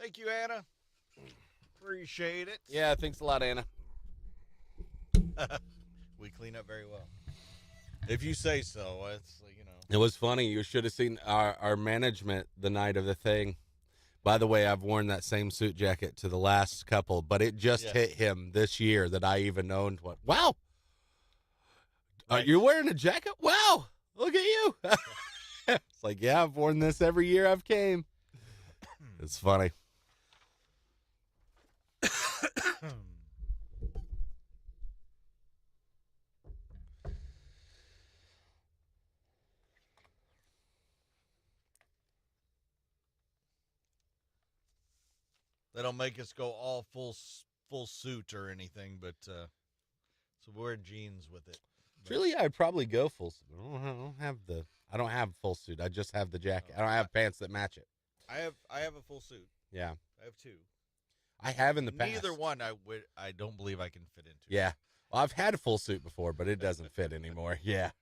Thank you, Anna. Appreciate it. Yeah, thanks a lot, Anna. We clean up very well. If you say so, it's, It was funny. You should have seen our management the night of the thing. By the way, I've worn that same suit jacket to the last couple, but it just hit him this year that I even owned one. Wow. You're wearing a jacket? Wow. Look at you. It's like, yeah, I've worn this every year I've came. It's funny. They don't make us go all full suit or anything, but so wear jeans with it. Really, I'd probably go full suit. I don't have full suit. I just have the jacket. I don't have pants that match it. I have a full suit. Yeah. I have two. I have in the past. Neither one I don't believe I can fit into. Yeah. Well, I've had a full suit before, but it doesn't fit anymore. Yeah.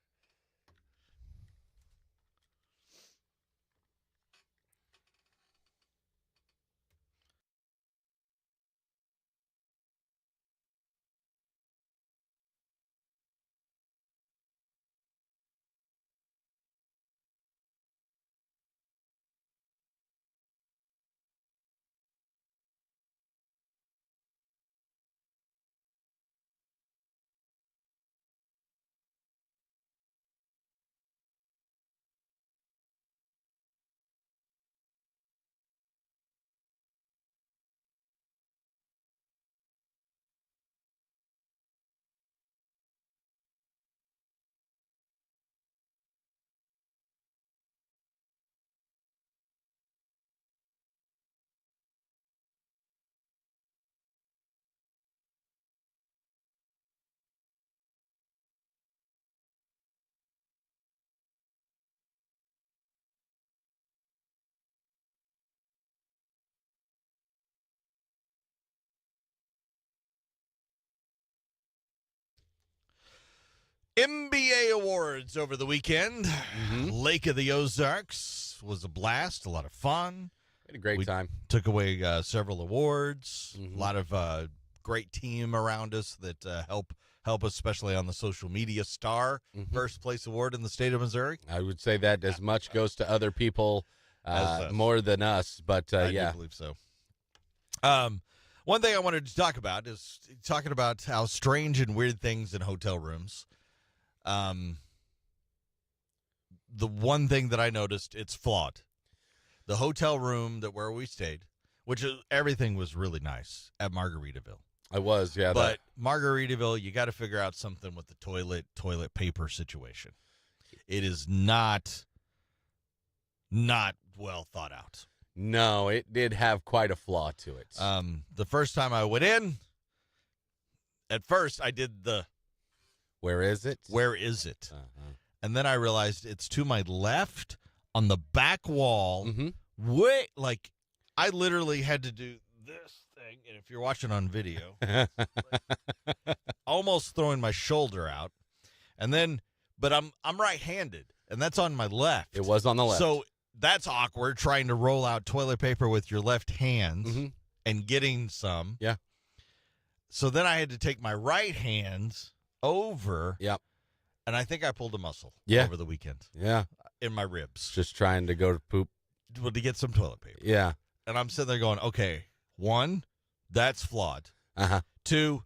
NBA awards over the weekend. Mm-hmm. Lake of the Ozarks was a blast, a lot of fun. Had a great time. Took away several awards. Mm-hmm. A lot of great team around us that help us, especially on the social media star. Mm-hmm. First place award in the state of Missouri. I would say that as much goes to other people more than us, but I yeah. do believe so. One thing I wanted to talk about is talking about how strange and weird things in hotel rooms. The one thing that I noticed, it's flawed. The hotel room where we stayed, which everything was really nice at Margaritaville. I was, yeah. But Margaritaville, you got to figure out something with the toilet paper situation. It is not well thought out. No, it did have quite a flaw to it. The first time I went in, at first I did the where is it? Where is it? Uh-huh. And then I realized it's to my left on the back wall. Mm-hmm. Like I literally had to do this thing, and if you're watching on video, almost throwing my shoulder out. And then, but I'm right-handed, and that's on my left. It was on the left. So that's awkward, trying to roll out toilet paper with your left hand mm-hmm. and getting some. Yeah. So then I had to take my right hand over. Yep. And I think I pulled a muscle over the weekend. Yeah. In my ribs. Just trying to go to poop. To get some toilet paper. Yeah. And I'm sitting there going, okay, 1, that's flawed. Uh-huh. 2,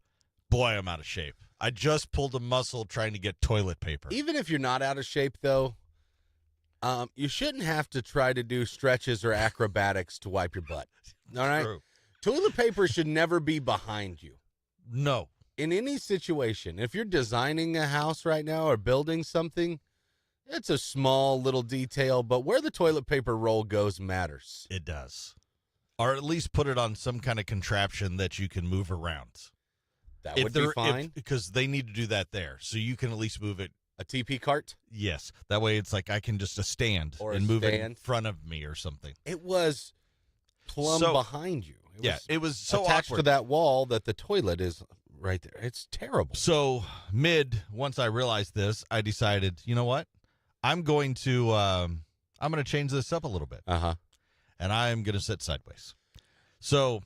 boy, I'm out of shape. I just pulled a muscle trying to get toilet paper. Even if you're not out of shape, though, you shouldn't have to try to do stretches or acrobatics to wipe your butt. All right? True. Toilet paper should never be behind you. No. In any situation, if you're designing a house right now or building something, it's a small little detail, but where the toilet paper roll goes matters. It does. Or at least put it on some kind of contraption that you can move around. That would be fine. Because they need to do that there, so you can at least move it. A TP cart? Yes. That way it's like I can just stand and move it in front of me or something. It was plumb behind you. It was so attached awkward to that wall that the toilet is right there. It's terrible. So once I realized this, I decided, you know what? I'm going to change this up a little bit. Uh-huh. And I'm going to sit sideways. So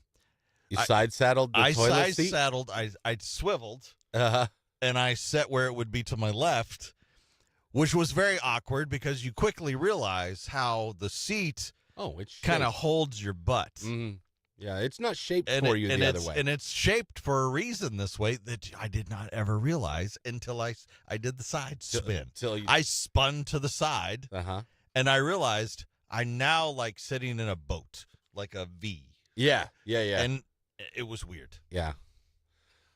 You I- side saddled the I toilet side seat. saddled. I swiveled Uh-huh. and I set where it would be to my left, which was very awkward because you quickly realize how the seat Oh, it's kind of shaped. holds your butt. Mhm. Yeah, it's not shaped And for you the other it's, way. and it's shaped for a reason this way that I did not ever realize until I did the side spin. Till you. I spun to the side Uh-huh. and I realized I'm now like sitting in a boat, like a V. Yeah. And it was weird. Yeah.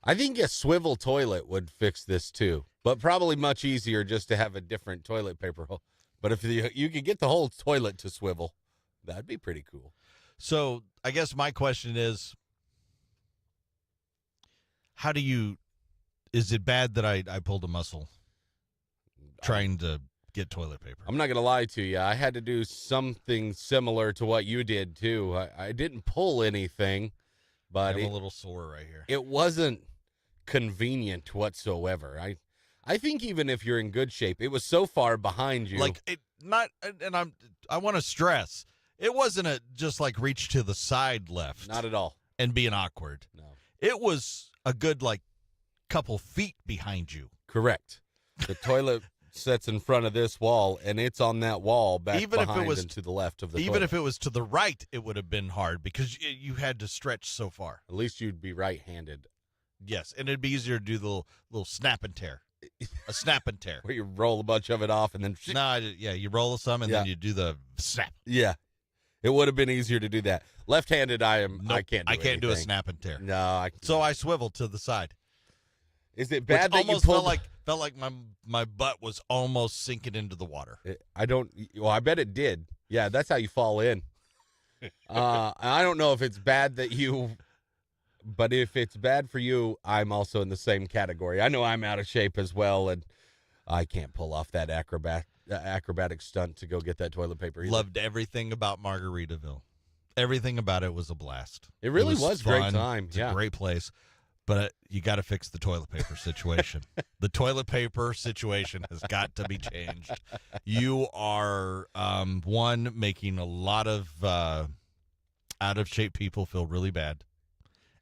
I think a swivel toilet would fix this too, but probably much easier just to have a different toilet paper hole. But if you could get the whole toilet to swivel, that'd be pretty cool. So I guess my question is, is it bad that I pulled a muscle trying to get toilet paper? I'm not going to lie to you. I had to do something similar to what you did too. I didn't pull anything, but I'm a little sore right here. it wasn't convenient whatsoever. I think even if you're in good shape, it was so far behind you. Like it not, and I want to stress, it wasn't just like reach to the side left not at all. and being awkward. No. It was a good like couple feet behind you. Correct. The toilet sits in front of this wall, and it's on that wall back Even if it behind was- and to the left of the Even toilet. if it was to the right, it would have been hard because you had to stretch so far. At least you'd be right-handed. Yes, and it'd be easier to do the little snap and tear, a snap and tear. Where you roll a bunch of it off and then... No, yeah, you roll some and then Yeah. you do the snap. Yeah. It would have been easier to do that. Left-handed, I Nope, can't do I can't do a anything. snap and tear. No, I So I swiveled to the side. Is it Which bad that you almost pulled... felt like my butt was almost sinking into the water. I don't... Well, I bet it did. Yeah, that's how you fall in. I don't know if it's bad that you... But if it's bad for you, I'm also in the same category. I know I'm out of shape as well, and I can't pull off that acrobatic stunt to go get that toilet paper either. Loved everything about Margaritaville. Everything about it was a blast. It really was a great fun. time. It's Yeah. a great place. But you got to fix the toilet paper situation. The toilet paper situation has got to be changed. You are, one, making a lot of out of shape people feel really bad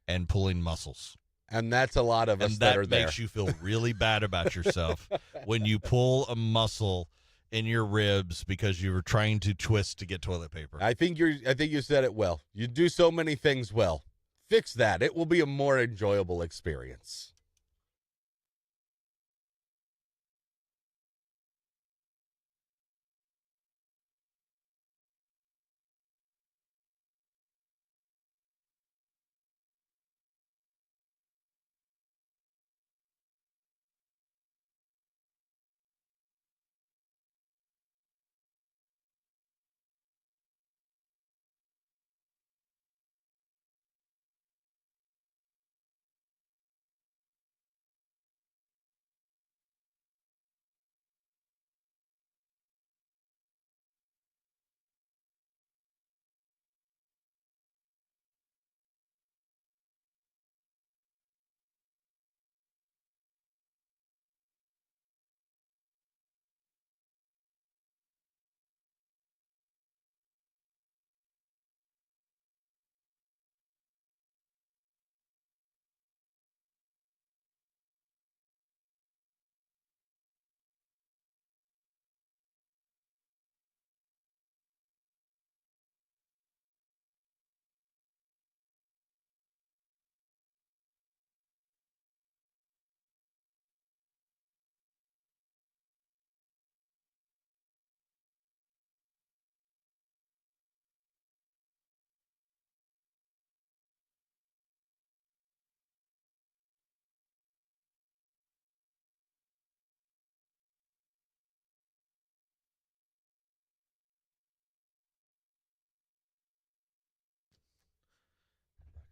and pulling muscles. And that's a lot of us And that are that there. makes you feel really bad about yourself when you pull a muscle in your ribs because you were trying to twist to get toilet paper. I think you said it well. You do so many things well. Fix that. It will be a more enjoyable experience.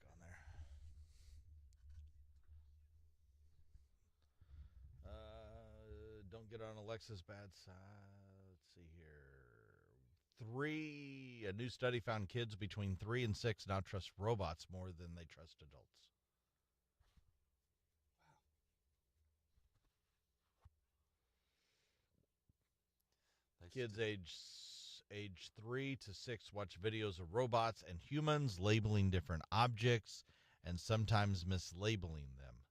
Back on there. Don't get on Alexa's bad side. Let's see here. A new study found kids between 3 and 6 now trust robots more than they trust adults. Kids age age 3 to 6 watch videos of robots and humans labeling different objects and sometimes mislabeling them.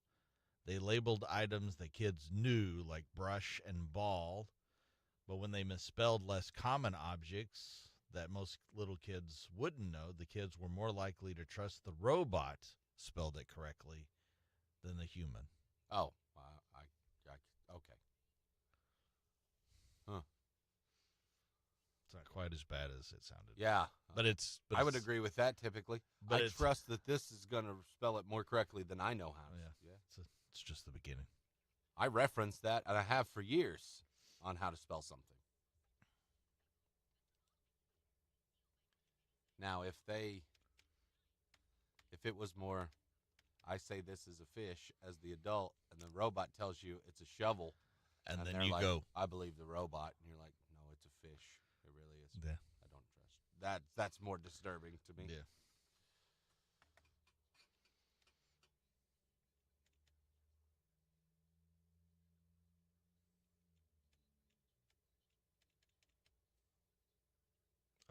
They labeled items that kids knew, like brush and ball, but when they misspelled less common objects that most little kids wouldn't know, the kids were more likely to trust the robot spelled it correctly than the human. Oh, okay. Huh. It's not quite as bad as it sounded. Yeah. But it's... I would agree with that typically. But I trust that this is going to spell it more correctly than I know how. Yeah. It's just the beginning. I reference that, and I have for years, on how to spell something. Now, if it was more, I say this is a fish as the adult, and the robot tells you it's a shovel, And then they're you like, go, I believe the robot, and you're like, no, it's a fish. It really is. yeah. I don't trust that. That's more disturbing to me. Yeah.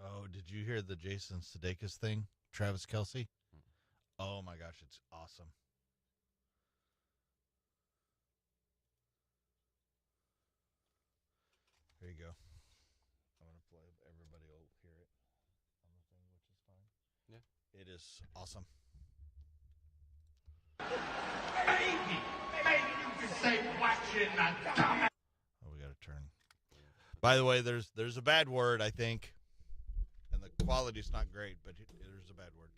Oh, did you hear the Jason Sudeikis thing? Travis Kelce? Oh my gosh, it's awesome. Here you go. I'm going to play. Everybody will hear it on the thing, which is fine. Yeah. It is awesome. Maybe you could say watching a dumb. Oh, we got to turn. By the way, there's a bad word, I think. And the quality's not great, but there's a bad word.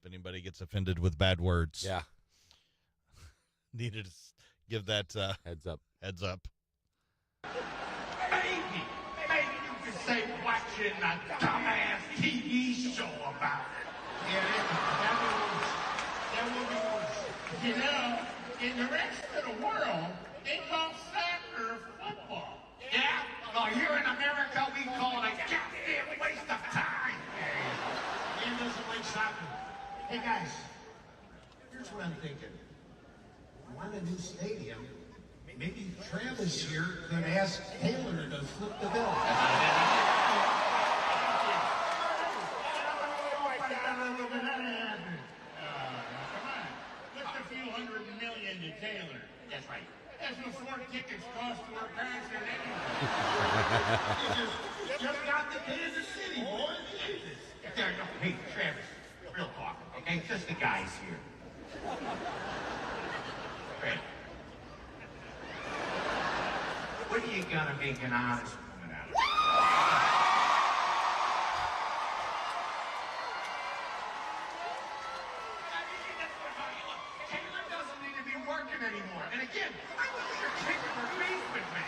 If anybody gets offended with bad words, Yeah. needed to give that Heads up. heads up. Maybe you could say watching a dumbass TV show about it. Yeah, that will be worse. You know, in the rest of the world, they call soccer football. Yeah? Well, here in America, we call it a goddamn waste of time. Man doesn't like soccer. Hey, guys, here's what I'm thinking. We want a new stadium. Maybe Travis here could ask Taylor to flip the bill. Come on. Just a few $100 million to Taylor. That's right. That's what 4 tickets cost to our concert anyway. Just got to Kansas City, boy. Hey, Travis, real talk, okay? Just the guys here. Right. What are you gonna make an honest woman out of? Taylor doesn't need to be working anymore. And again, I know you're kicking her face with me.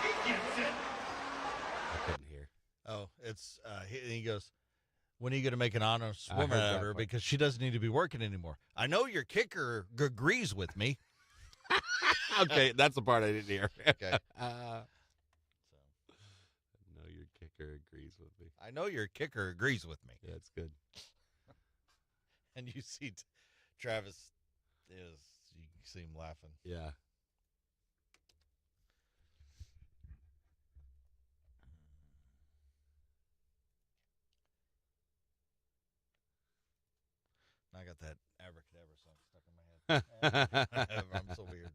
He gets it. I couldn't hear. Oh, it's he goes, when are you going to make an honest I woman heard out that of her part. because she doesn't need to be working anymore? I know your kicker agrees with me. Okay, that's the part I didn't hear. Okay. No, your kicker agrees with me. I know your kicker agrees with me. Yeah, it's good. And you see Travis you see him laughing. Yeah. I got that abracadabra song stuck in my head. I'm so weird.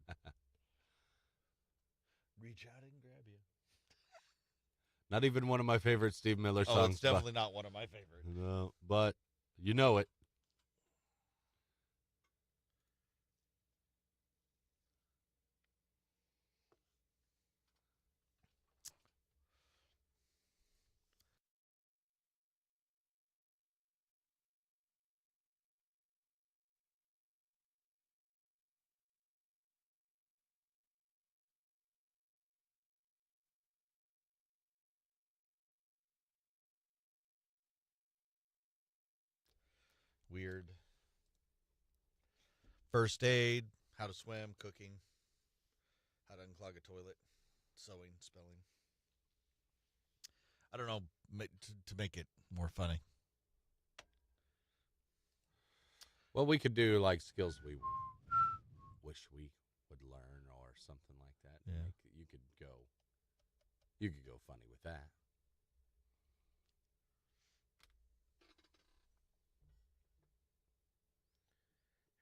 Reach out and grab you. Not even one of my favorite Steve Miller songs. Oh, it's definitely not one of my favorites. No, but you know it. Weird. First aid, how to swim, cooking, how to unclog a toilet, sewing, spelling. I don't know, to make it more funny. Well, we could do like skills we wish we would learn or something like that. Yeah. You could go You could go funny with that.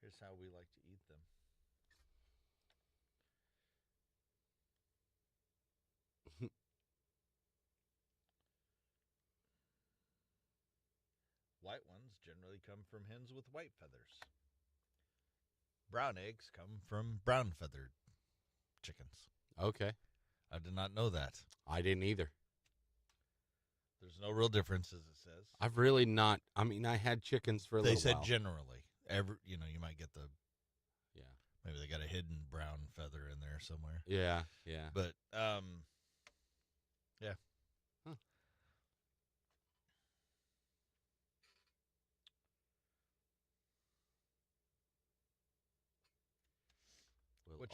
Here's how we like to eat them. White ones generally come from hens with white feathers. Brown eggs come from brown feathered chickens. Okay. I did not know that. I didn't either. There's no real difference, as it says. I've really not. I mean, I had chickens for a They little said while. generally. You might get the, Yeah. maybe they got a hidden brown feather in there somewhere. Yeah. Yeah. But, yeah. Huh. Well,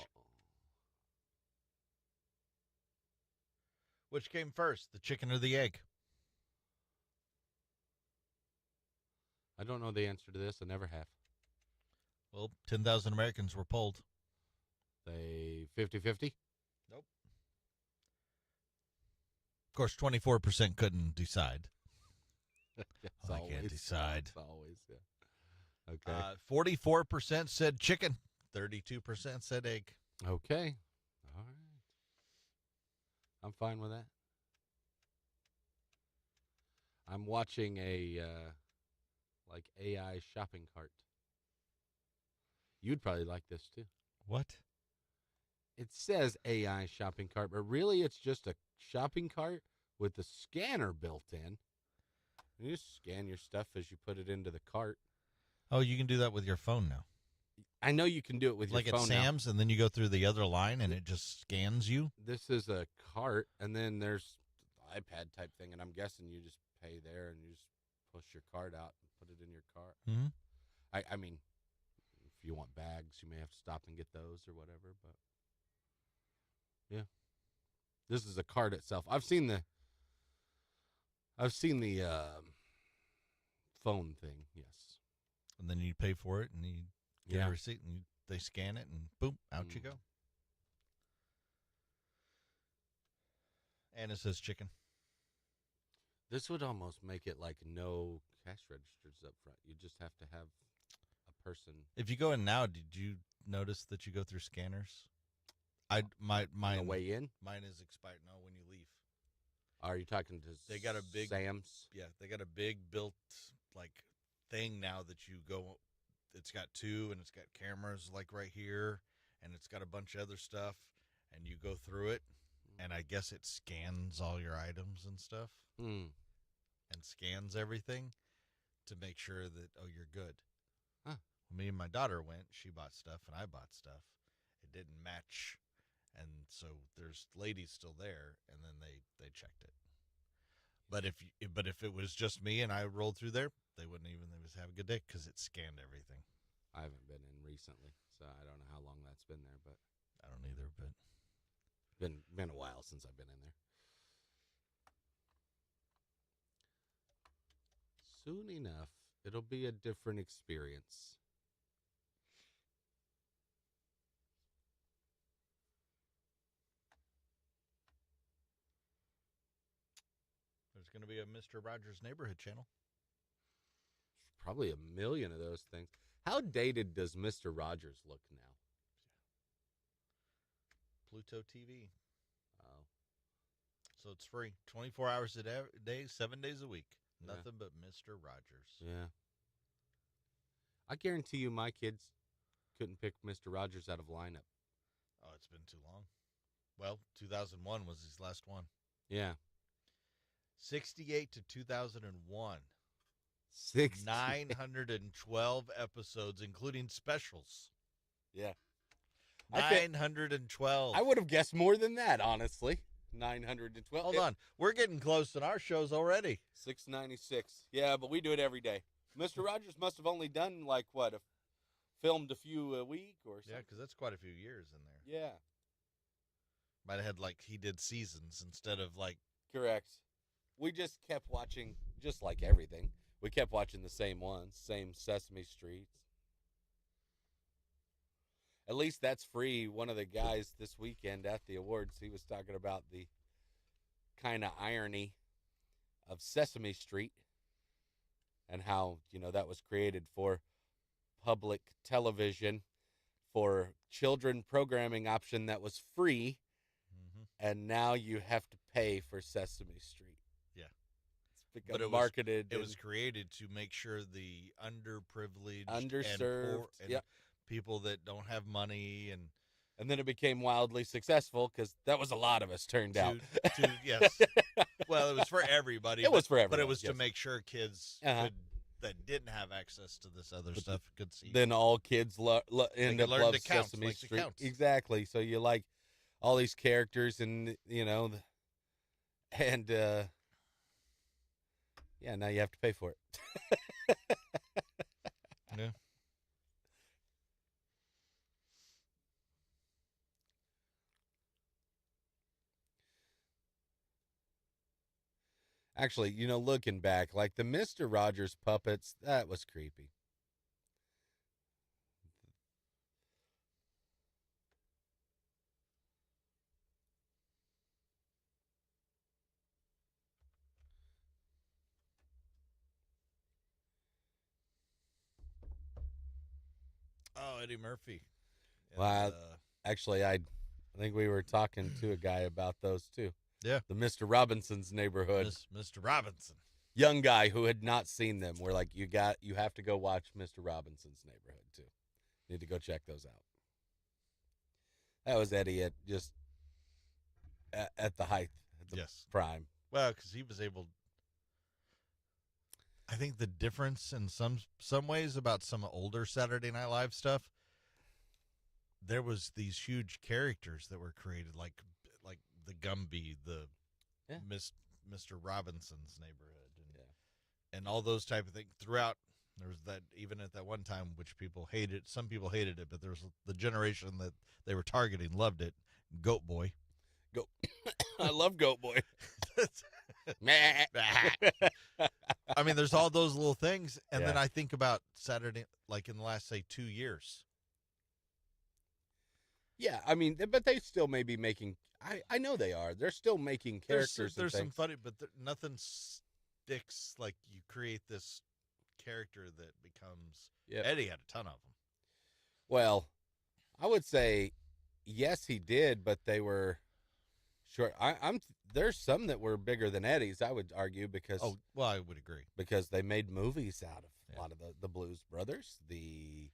Which came first, the chicken or the egg? I don't know the answer to this. I never have. Well, 10,000 Americans were polled. They 50-50? Nope. Of course, 24% couldn't decide. It's I can't decide. It's always, yeah. Okay. 44% said chicken. 32% said egg. Okay. All right. I'm fine with that. I'm watching a like AI shopping cart. You'd probably like this too. What? It says AI shopping cart, but really it's just a shopping cart with a scanner built in. You just scan your stuff as you put it into the cart. Oh, you can do that with your phone now. I know you can do it with Like your at phone now. Sam's, and then you go through the other line, and it just scans you. This is a cart, and then there's the iPad type thing, and I'm guessing you just pay there and you just push your card out and put it in your cart. Mm-hmm. I mean, if you want bags, you may have to stop and get those or whatever, but yeah. This is a cart itself. I've seen the phone thing, yes. And then you pay for it, and you get Yeah. a receipt, and they scan it, and boom, out you go. And it says chicken. This would almost make it like no cash registers up front. You just have to have a person. If you go in now, did you notice that you go through scanners? On Mine the way in? Mine is expired. No, when you leave. Are you talking to They got a big Sam's? Yeah, they got a big built like thing now that you go. It's got two, and it's got cameras like right here, and it's got a bunch of other stuff, and you go through it, and I guess it scans all your items and stuff, Hmm. and scans everything to make sure that you're good. Huh. When me and my daughter went, she bought stuff, and I bought stuff. It didn't match, and so there's ladies still there, and then they checked it. But if it was just me and I rolled through there, they wouldn't even. They would have a good day because it scanned everything. I haven't been in recently, so I don't know how long that's been there, but I don't either, but been a while since I've been in there. Soon enough, it'll be a different experience. there's going to be a Mr. Rogers Neighborhood channel. Probably a million of those things. How dated does Mr. Rogers look now? Pluto TV. Oh, So it's free. 24 hours a day, 7 days a week. Yeah. Nothing but Mr. Rogers. yeah. I guarantee you my kids couldn't pick Mr. Rogers out of lineup. Oh, it's been too long. Well, 2001 was his last one. Yeah. 68 to 2001. 60. 912 episodes, including specials. Yeah. I think- 912. I would have guessed more than that, honestly. 912. Hold on. We're getting close in our shows already. 696. Yeah, but we do it every day. Mr. Rogers must have only done, like, what, filmed a few a week or something? Yeah, because that's quite a few years in there. Yeah, Might have had, like, he did seasons instead of, like, correct. We just kept watching, just like everything. We kept watching the same ones, same Sesame Street. At least that's free. One of the guys this weekend at the awards, he was talking about the kind of irony of Sesame Street and how, that was created for public television for children programming option that was free, and now you have to pay for Sesame Street. Yeah. It's become But marketed. It was created to make sure the underprivileged, Underserved, and yep. people that don't have money And then it became wildly successful because that was a lot of us turned out. Yes. Well, it was for everybody. It was for everyone. But it was yes. to make sure kids that didn't have access to this other stuff could see. Then all kids end up loving Sesame like Street. Exactly. So you like all these characters, and now you have to pay for it. Yeah. Actually, looking back, like the Mr. Rogers puppets, that was creepy. Oh, Eddie Murphy. And, Well, actually, I think we were talking to a guy about those too. Yeah. The Mr. Robinson's Neighborhood. Mr. Robinson. Young guy who had not seen them. We're like, you have to go watch Mr. Robinson's Neighborhood too. Need to go check those out. That was Eddie at just at the height, at the prime. Well, because he was able. I think the difference in some ways about some older Saturday Night Live stuff, there was these huge characters that were created, like the Gumby, the Mr. Robinson's Neighborhood, and all those type of things throughout. There was that, even at that one time, which people hated. Some people hated it, but there was the generation that they were targeting loved it. Goat Boy. I love Goat Boy. I mean, there's all those little things, and then I think about Saturday, like in the last, say, 2 years. Yeah, I mean, but they still may be making. I know they are. They're still making characters. There's some funny, but nothing sticks like you create this character that becomes. Eddie had a ton of them. Well, I would say yes, he did, but they were short. There's some that were bigger than Eddie's, I would argue, because I would agree, because they made movies out of a lot of the Blues Brothers, the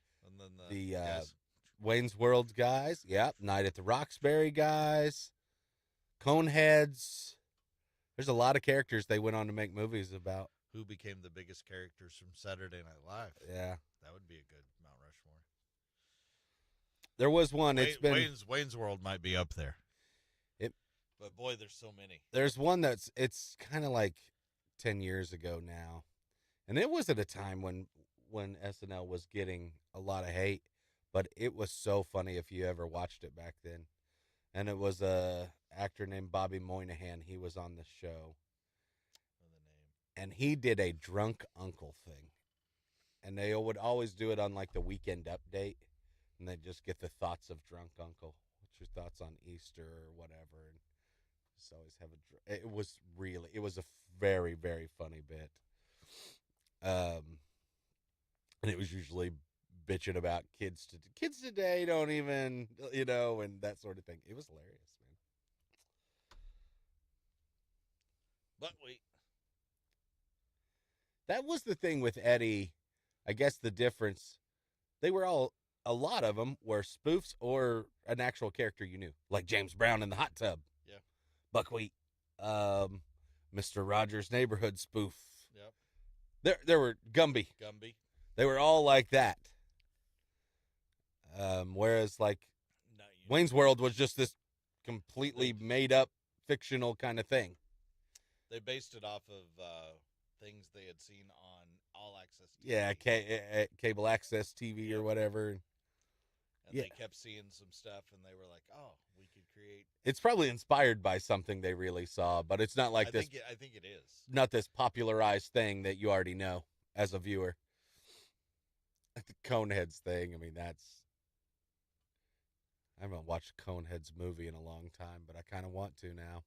Wayne's World guys, Night at the Roxbury guys, Coneheads. There's a lot of characters they went on to make movies about. Who became the biggest characters from Saturday Night Live? Yeah, that would be a good Mount Rushmore. There was one. Wayne's World might be up there. But boy, there's so many. There's one it's kind of like 10 years ago now, and it was at a time when SNL was getting a lot of hate, but it was so funny if you ever watched it back then. And it was a actor named Bobby Moynihan. He was on the show. And he did a drunk uncle thing. And they would always do it on like the Weekend Update. And they'd just get the thoughts of drunk uncle. What's your thoughts on Easter or whatever? And just always have it was a very, very funny bit. And it was usually bitching about kids today don't even, and that sort of thing. It was hilarious, man. But that was the thing with Eddie. I guess the difference, a lot of them were spoofs or an actual character you knew, like James Brown in the hot tub. Yeah. Buckwheat, Mr. Rogers' Neighborhood spoof. Yep. There were Gumby. They were all like that. Whereas like Wayne's World was just this completely made up fictional kind of thing. They based it off of things they had seen on All Access TV. Yeah, cable access TV or whatever. And they kept seeing some stuff, and they were like, "Oh, we could create." It's probably inspired by something they really saw, but it's not like I this. I think it is not this popularized thing that you already know as a viewer. Like the Coneheads thing. I mean, I haven't watched a Coneheads movie in a long time, but I kind of want to now.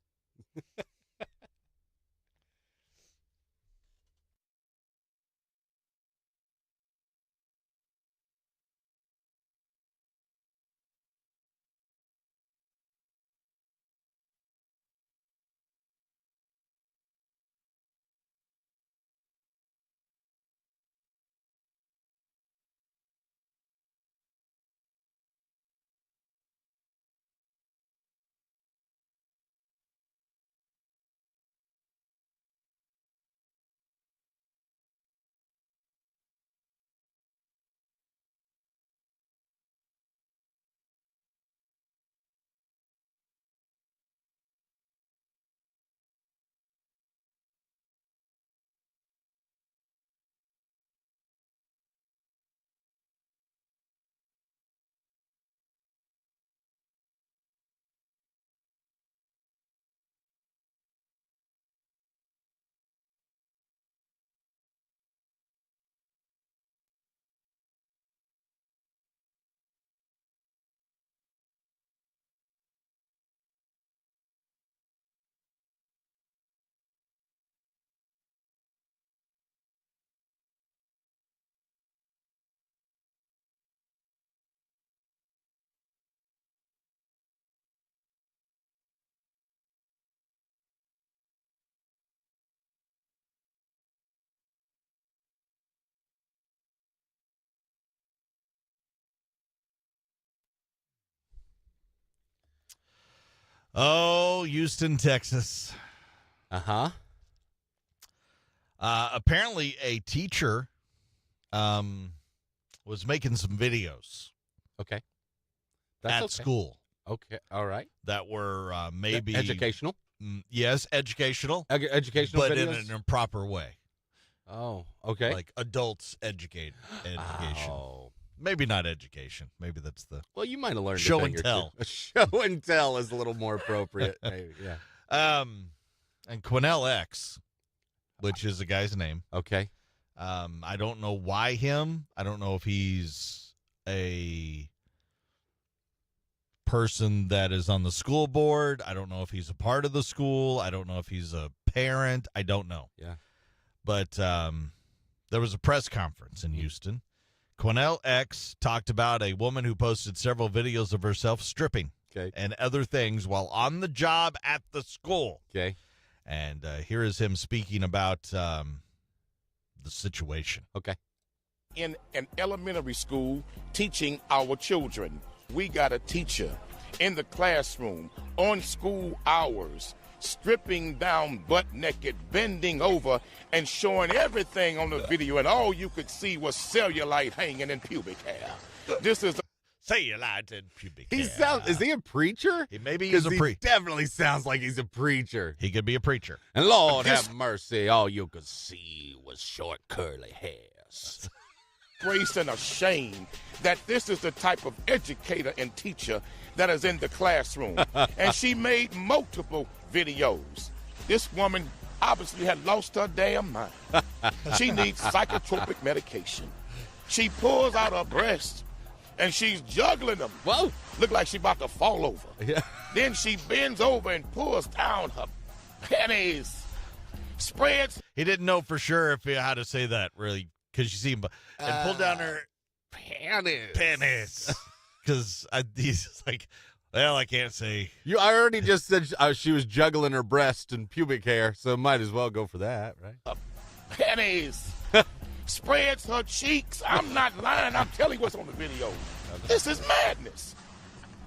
Oh, Houston, Texas. Uh-huh. Apparently, a teacher was making some videos Okay. at okay. school Okay. All right. that were maybe educational. Yes, educational, Educational but videos. in an improper way, Oh, okay. like adults education. Oh. Maybe not education. Maybe that's the Well, you might have learned Show a thing and or tell. two. Show and tell is a little more appropriate. Maybe. Yeah. and Quinnell X, which is a guy's name. Okay. I don't know why him. I don't know if he's a person that is on the school board. I don't know if he's a part of the school. I don't know if he's a parent. I don't know. Yeah. But there was a press conference in Houston. Quinnell X talked about a woman who posted several videos of herself stripping and other things while on the job at the school. Okay. And here is him speaking about the situation. Okay. In an elementary school teaching our children. We got a teacher in the classroom on school hours, stripping down butt naked, bending over, and showing everything on the video, and all you could see was cellulite hanging in pubic hair. This is Cellulite and pubic hair. Is he a preacher? Maybe he's a he definitely sounds like he's a preacher. He could be a preacher. And Lord have mercy, all you could see was short curly hairs. grace and a shame that this is the type of educator and teacher that is in the classroom. And she made multiple videos. This woman obviously had lost her damn mind. She needs psychotropic medication. She pulls out her breasts and she's juggling them. Whoa. Look like she about to fall over. Yeah. Then she bends over and pulls down her panties. Spreads. He didn't know for sure how to say that, really, because you see him and pull down her panties. Because he's like, well, I can't say. I already just said she was juggling her breast and pubic hair, so might as well go for that, right? Panties. Spreads her cheeks. I'm not lying. I'm telling you what's on the video. This is madness.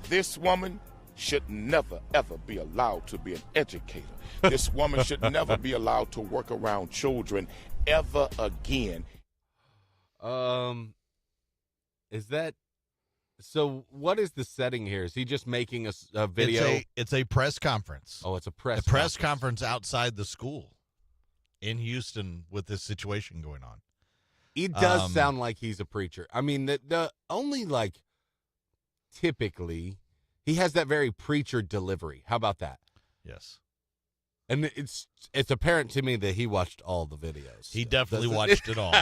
This woman should never, ever be allowed to be an educator. This woman should never be allowed to work around children ever again. Is that so? What is the setting here? Is he just making a video? It's a press conference. Oh, it's a press conference outside the school in Houston with this situation going on. He does sound like he's a preacher. I mean, the only typically he has that very preacher delivery. How about that? Yes. And it's apparent to me that he watched all the videos. He definitely watched it all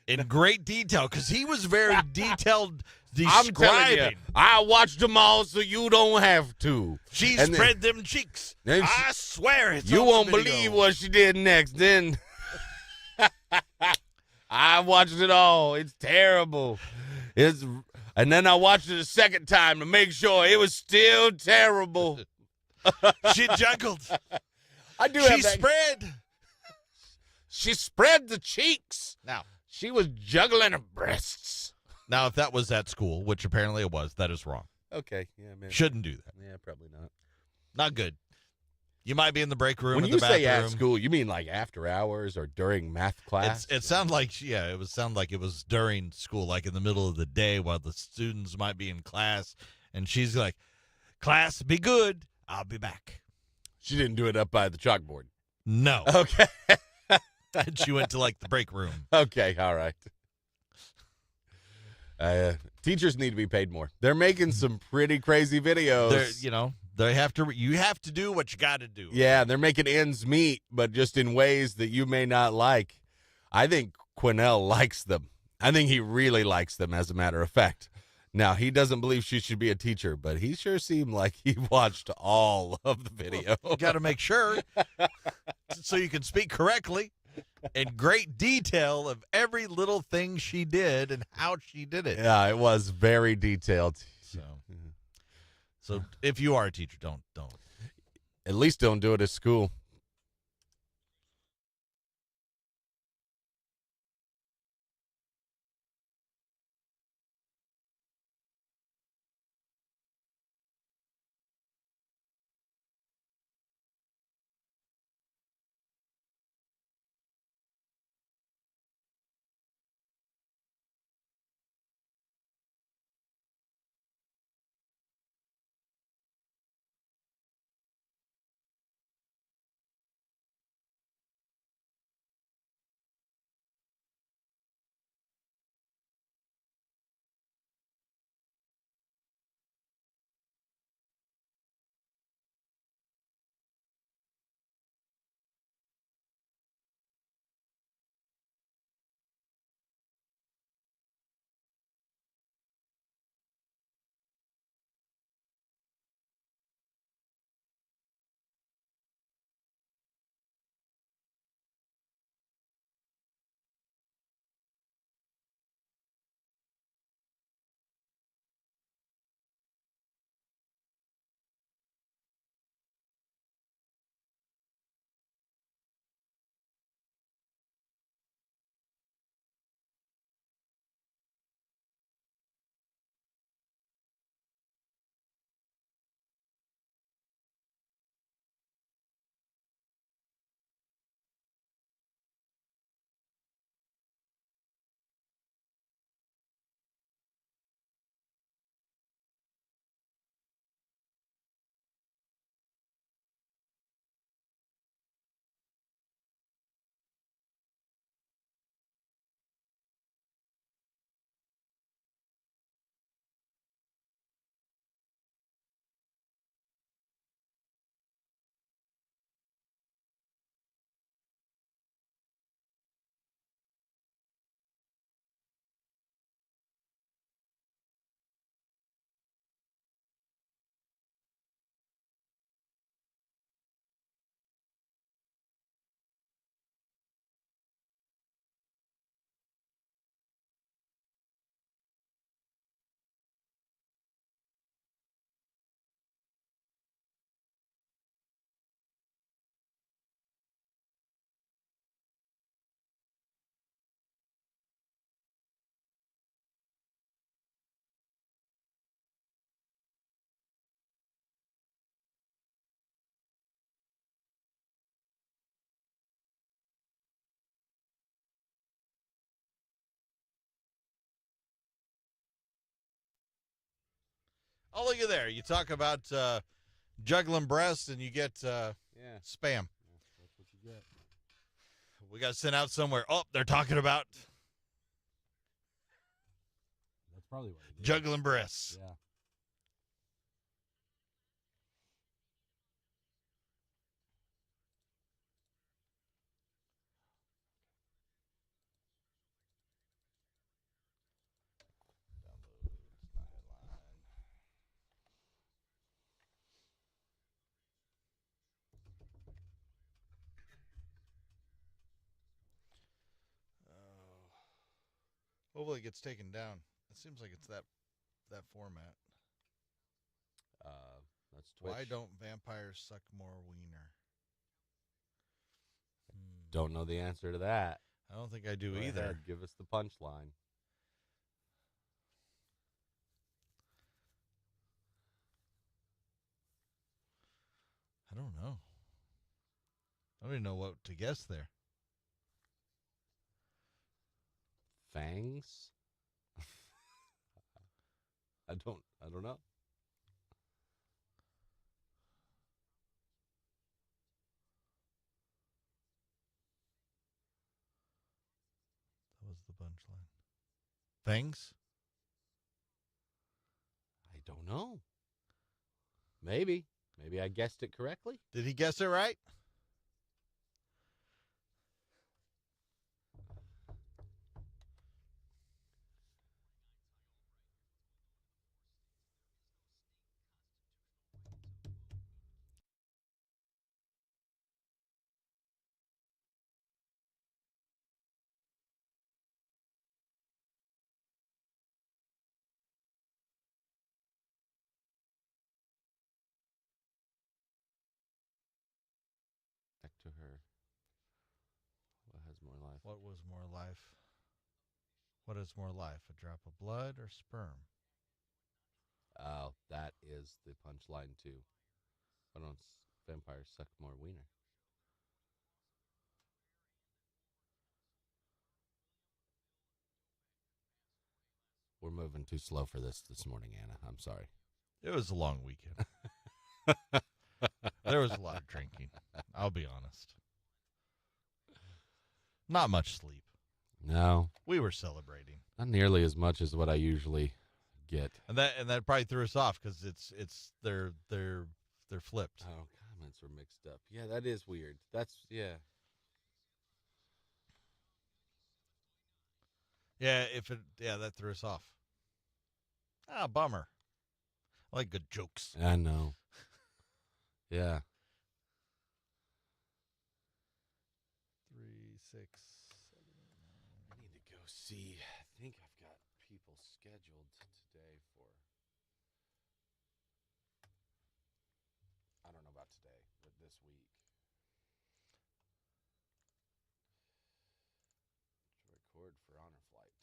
in great detail because he was very detailed describing. I'm telling you, I watched them all, so you don't have to. She spread them cheeks. I swear it's you on won't the video. believe what she did next. Then I watched it all. It's terrible. And then I watched it a second time to make sure it was still terrible. She juggled. I do. She spread. She spread the cheeks. Now she was juggling her breasts. Now, if that was at school, which apparently it was, that is wrong. Okay, yeah, man. Shouldn't do that. Yeah, probably not. Not good. You might be in the break room. When or you the bathroom. say at school, you mean like after hours or during math class? It sounded like it would sound like it was during school, like in the middle of the day while the students might be in class, and she's like, "Class, be good. I'll be back." She didn't do it up by the chalkboard. No. Okay. And she went to like the break room. Okay, all right. Teachers need to be paid more. They're making some pretty crazy videos. They have to. You have to do what you got to do. Yeah, they're making ends meet, but just in ways that you may not like. I think Quinnell likes them. I think he really likes them, as a matter of fact. Now, he doesn't believe she should be a teacher, but he sure seemed like he watched all of the video. You got to make sure so you can speak correctly in great detail of every little thing she did and how she did it. Yeah, it was very detailed. So if you are a teacher, don't. At least don't do it at school. Oh, look at there. You talk about juggling breasts and you get Yeah. spam. That's what you get. We got sent out somewhere. Oh, they're talking about That's probably what it is. juggling breasts. Yeah. Hopefully it gets taken down. It seems like it's that format. That's Twitch. Why don't vampires suck more wiener? Don't know the answer to that. I don't think I do Go either. ahead, give us the punchline. I don't know. I don't even know what to guess there. Fangs? I don't know. That was the punchline. Fangs? I don't know. Maybe I guessed it correctly. Did he guess it right? Back to her. What has more life? What was more life? What is more life? A drop of blood or sperm? Oh, that is the punchline too. Why don't vampires suck more wiener? We're moving too slow for this morning, Anna. I'm sorry. It was a long weekend. There was a lot of drinking. I'll be honest. Not much sleep. No, We were celebrating, not nearly as much as what I usually get. and that probably threw us off because they're flipped. Oh, comments were mixed up. Yeah, that is weird. Yeah. That threw us off. Ah, bummer. I like good jokes. I know. Yeah. 3, 6, 7. I need to go see. I think I've got people scheduled today for. I don't know about today, but this week. To record for Honor Flight.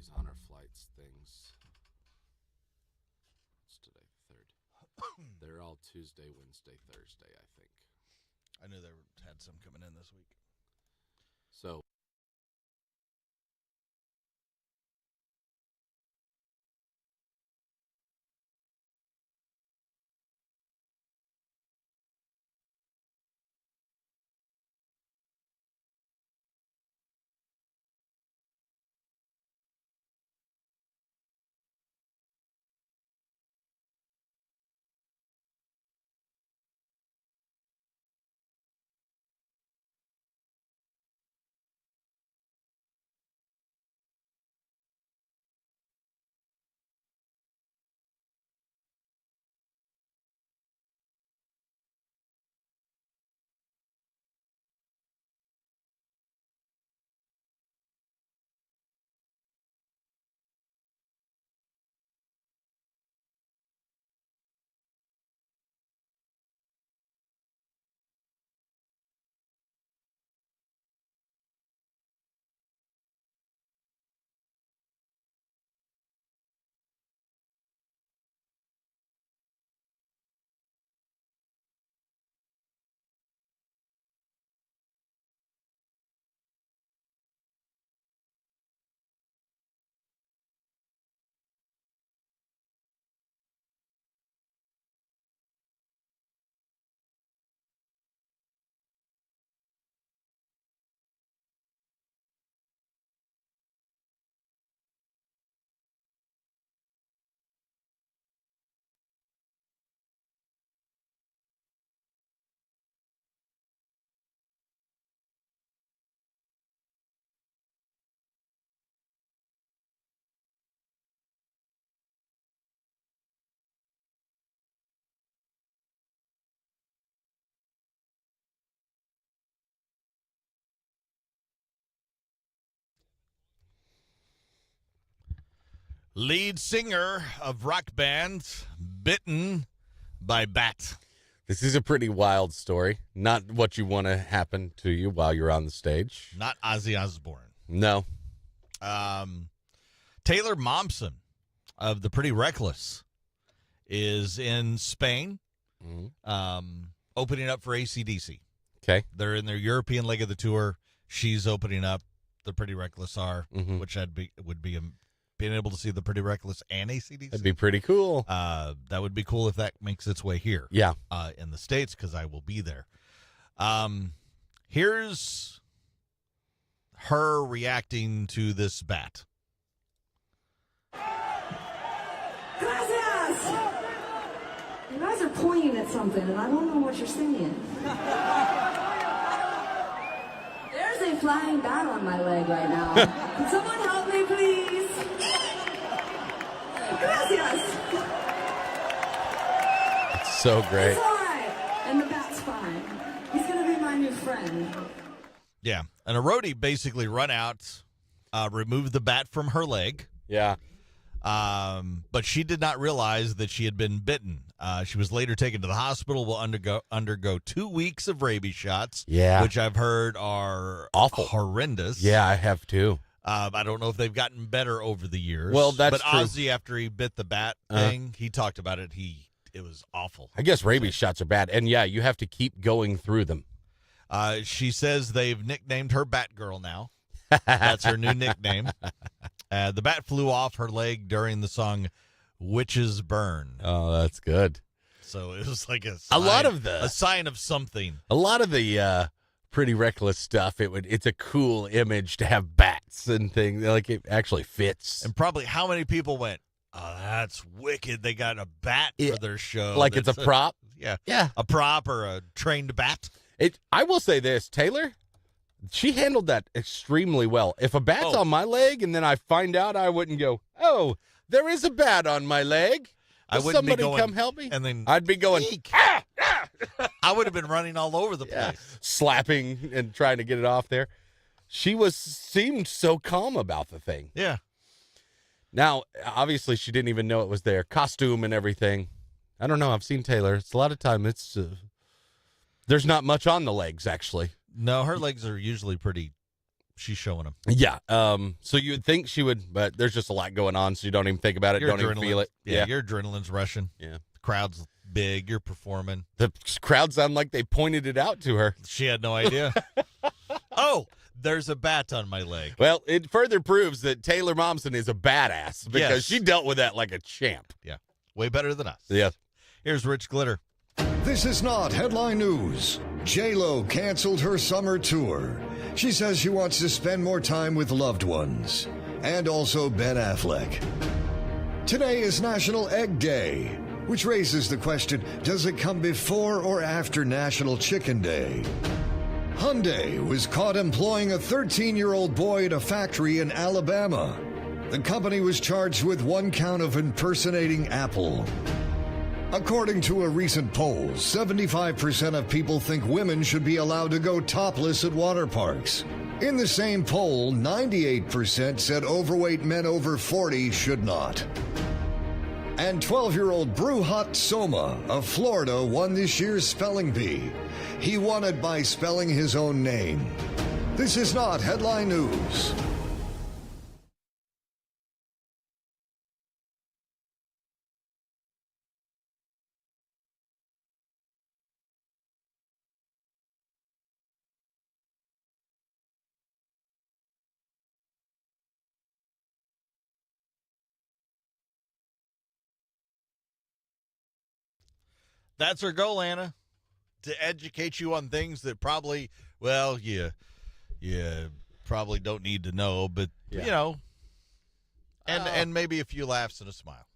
these honor flights things. What's today? 3rd. They're all Tuesday, Wednesday, Thursday, I think. I knew they had some coming in this week. So. Lead singer of rock band bitten by bat. This is a pretty wild story. Not what you want to happen to you while you're on the stage. Not Ozzy Osbourne. No. Taylor Momsen of the Pretty Reckless is in Spain, opening up for AC/DC. Okay. They're in their European leg of the tour. She's opening up. The Pretty Reckless are, which would be being able to see the Pretty Reckless and AC/DC. That'd be pretty cool. That would be cool if that makes its way here. Yeah. In the States, because I will be there. Here's her reacting to this bat. Gracias! You guys are pointing at something, and I don't know what you're saying. There's a flying bat on my leg right now. Can someone help me, please? Gracias! It's so great. It's all right, and the bat's fine. He's going to be my new friend. Yeah. And a roadie basically run out, remove the bat from her leg. Yeah. But she did not realize that she had been bitten. She was later taken to the hospital, will undergo 2 weeks of rabies shots, Yeah. which I've heard are Awful. horrendous. Yeah, I have too. I don't know if they've gotten better over the years. Well, that's but true. Ozzy, after he bit the bat thing, he talked about it. It was awful. I guess rabies shots are bad. And yeah, you have to keep going through them. She says they've nicknamed her Batgirl now. That's her new nickname. The bat flew off her leg during the song "Witches Burn." Oh, that's good. So it was like a sign of something. A lot of the Pretty Reckless stuff. It's a cool image to have bats and things. Like it actually fits. And probably how many people went, "Oh, that's wicked! They got a bat for their show." Like it's a prop. Yeah, a prop or a trained bat. I will say this, Taylor. She handled that extremely well. If a bat's on my leg and then I find out, I wouldn't go, "Oh, there is a bat on my leg. I Will wouldn't somebody be going, come help me?" And then I'd be going, I would have been running all over the place. slapping and trying to get it off there. She seemed so calm about the thing. Yeah. Now, obviously, she didn't even know it was there. Costume and everything. I don't know. I've seen Taylor. It's a lot of time. There's not much on the legs, actually. No, her legs are usually pretty she's showing them. Yeah. So you would think she would, but there's just a lot going on, so you don't even think about it. Don't even feel it. Yeah, your adrenaline's rushing. Yeah. The crowd's big. You're performing. The crowd sound like they pointed it out to her. She had no idea. Oh, there's a bat on my leg. Well, it further proves that Taylor Momsen is a badass because Yes. she dealt with that like a champ. Yeah, way better than us. Yeah. Here's Rich Glitter. This is not headline news. J-Lo canceled her summer tour. She says she wants to spend more time with loved ones. And also Ben Affleck. Today is National Egg Day, which raises the question, does it come before or after National Chicken Day? Hyundai was caught employing a 13-year-old boy at a factory in Alabama. The company was charged with 1 count of impersonating Apple. According to a recent poll, 75% of people think women should be allowed to go topless at water parks. In the same poll, 98% said overweight men over 40 should not. And 12-year-old Bruhat Soma of Florida won this year's spelling bee. He won it by spelling his own name. This is not headline news. That's our goal, Anna, to educate you on things that probably, well, you probably don't need to know, but, you know, and maybe a few laughs and a smile.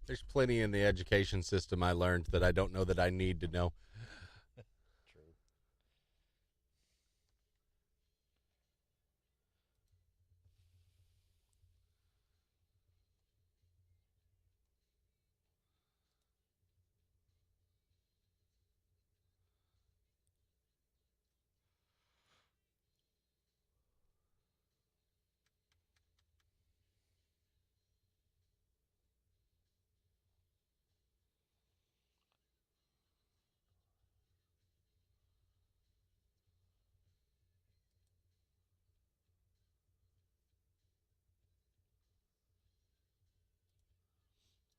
There's plenty in the education system I learned that I don't know that I need to know. True.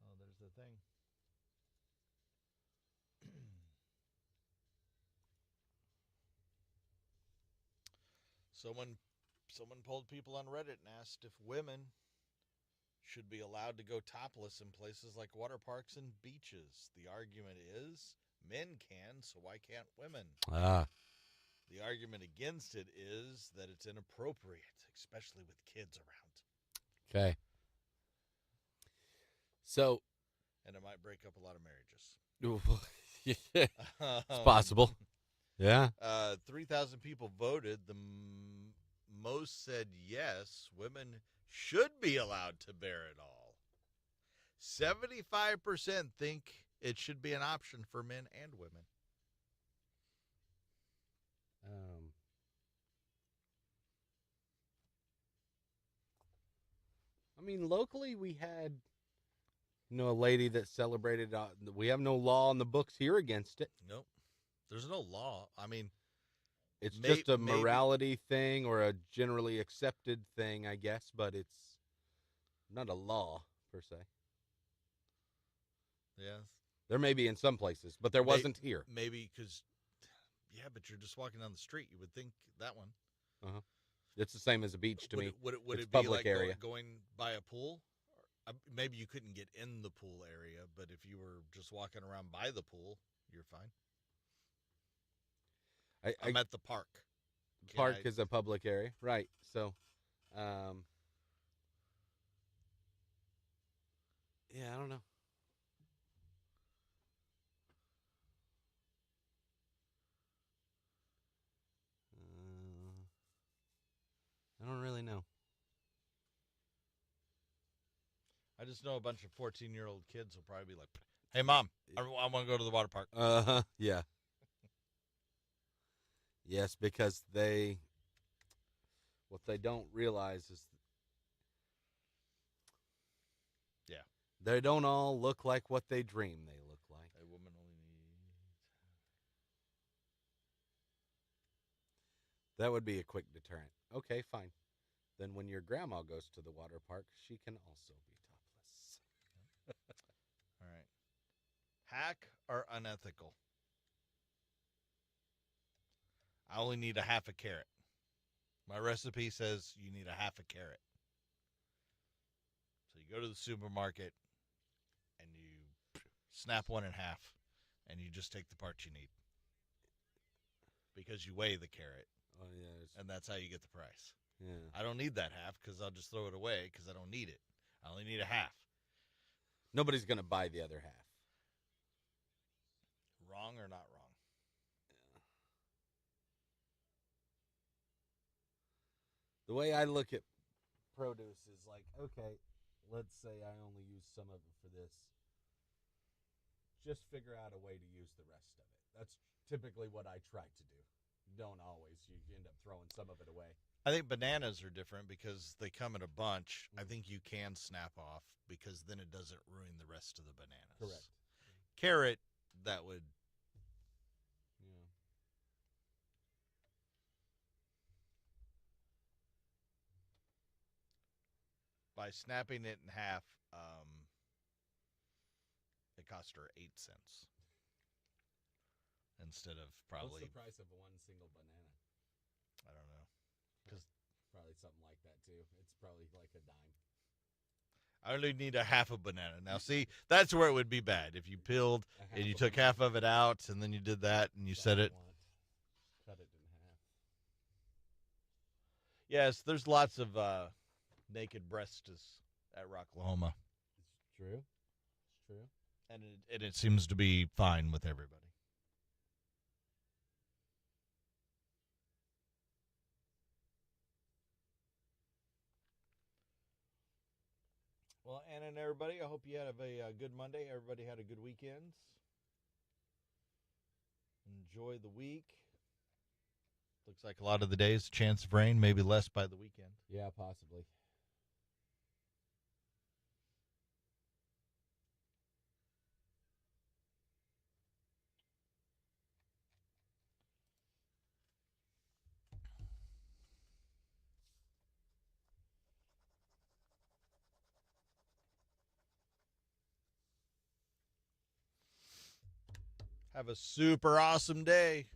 Oh, there's the thing. Someone polled people on Reddit and asked if women should be allowed to go topless in places like water parks and beaches. The argument is men can, so why can't women? The argument against it is that it's inappropriate, especially with kids around. Okay. So, And it might break up a lot of marriages. it's possible. Yeah. 3,000 people voted. The most said yes, women should be allowed to bear it all. 75% think it should be an option for men and women. I mean, locally we had, a lady that celebrated. We have no law on the books here against it. Nope. There's no law. I mean, It's just a morality thing or a generally accepted thing, I guess, but it's not a law per se. yeah, There may be in some places, but there wasn't here. maybe because, but you're just walking down the street. You would think that one. It's the same as a beach to me. Would It's it be public like area. going by a pool? Maybe you couldn't get in the pool area, but if you were just walking around by the pool, you're fine. I'm at the park. Park is a public area, right? So, yeah, I don't know. I don't really know. I just know a bunch of 14-year-old kids will probably be like, "Hey, Mom, I want to go to the water park." Yeah. Yes, because what they don't realize is, they don't all look like what they dream they look like. A woman only needs. That would be a quick deterrent. Okay, fine. Then when your grandma goes to the water park, she can also be topless. All right. Hack or unethical? I only need a half a carrot. My recipe says you need a half a carrot. So you go to the supermarket and you snap one in half and you just take the parts you need. Because you weigh the carrot. Oh, yeah. And that's how you get the price. Yeah. I don't need that half because I'll just throw it away because I don't need it. I only need a half. Nobody's going to buy the other half. Wrong or not wrong? The way I look at produce is like, okay, let's say I only use some of it for this. Just figure out a way to use the rest of it. That's typically what I try to do. Don't always. You end up throwing some of it away. I think bananas are different because they come in a bunch. I think you can snap off because then it doesn't ruin the rest of the bananas. Correct. Carrot, that would. Yeah. By snapping it in half, it cost her 8 cents instead of probably. What's the price of one single banana? I don't know. Probably something like that too. It's probably like a dime. I only need a half a banana. Now, see, that's where it would be bad. If you peeled and you took half of it out and then you did that and you set it. Cut it in half. Yes, there's lots of naked breasts at Rocklahoma. It's true. It's true. And it seems to be fine with everybody. Well, Anna and everybody, I hope you had a good Monday. Everybody had a good weekend. Enjoy the week. Looks like a lot of the days, chance of rain, maybe less by the weekend. Yeah, possibly. Have a super awesome day.